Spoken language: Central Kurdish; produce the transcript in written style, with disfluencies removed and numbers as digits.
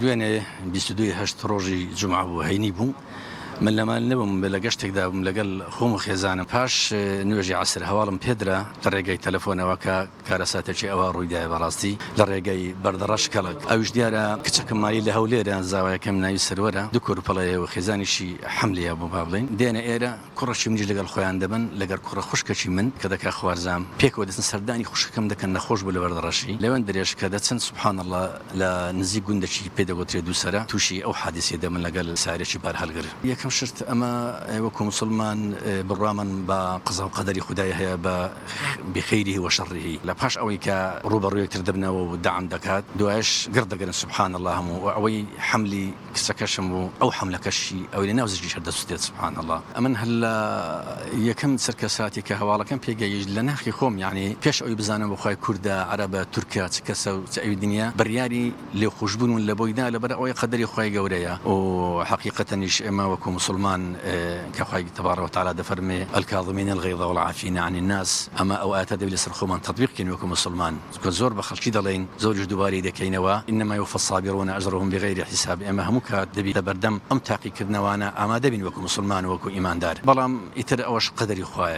دوێنێ 22 هەشت ڕۆژی جومعە بوو هەینی بوو من لەمان نەبووم لە گەشتێکدا بووم لەگەڵ خۆم و خێزانم پاش نوێژی عەسر هەواڵم پێدرا لە ڕێگەی تەلەفۆنەوە کە کارەساتێکی ئەوە ڕوویدایە بەڕاستی لە ڕێگەی بەردەڕەش کەڵک ئەویش دیارە کچەکەم مالی لە هەولێرە زاوایەکەم ناوی سەروەرە دوو کۆرپەڵەیە و خێزانیشی حەملەیە بوو با بڵێن دێنە ئێرە کوڕەشی منیش لەگەڵ خۆیان دەبن لەگەر کوڕە خوشکەکی من کە دەکا خوارزام پێکەوە دەچن سەردانی خوشکەکەم دەکەن نەخۆش بوو لە بەردەڕەشی لەوێن درێژ کە دەچن سوبحان الله لە نزیک گوندێکی پێدەگوترێ دووسەرە تووشی ئەو حادیسێ دەمن لەگەڵ سارێکی بار هەڵگر یەکەم شت ئەمە وەکو مسلمان بڕوامان بە قەزا و قەدەری خودای هەیە بە بخەیری وەشەڕیه لە پاش ئەوەی کە ڕوبەڕوویەکتر دەبنەوە و دەعم دەکات دوایش گردەگەرن سوبحان الله هەموو و ئەوەی حەملی کچەکەشم و ئەو حەملەکەشی ئەوەی لە ناو زیجی هەردەسووتێت سوبحان الله ئەمن هەل لە یەکەم سەرکە ساعتی کە هەواڵەکەم پێگەیشت لە ناخی خۆم یعنی پێش ئەوی بزانم بەخوای کووردە عەرەبە تورکیا چ کەسە و چ ئەوی دنیا بڕیاری لێ خۆشبوون لە بۆیدا لەبەر ئەوەی قەدەری خوای گەورەیە و حەقیقەتەنیش ئێمە وەکو مسلمان كخوي تبارك وتعالى دفرمي الكاظمين الغيظ والعافين عن الناس اما اوقات دبل سرخومان تطبيق كنوكم مسلمان زور بخلشي دلين زور دوباري دكينوا انما يوفى الصابرون اجرهم بغير حساب اما همك دبي بردم ام تاقي كدنوانا اما دبين وكم مسلمان وكو ايمان دار بلام يتر اوش قدري خويا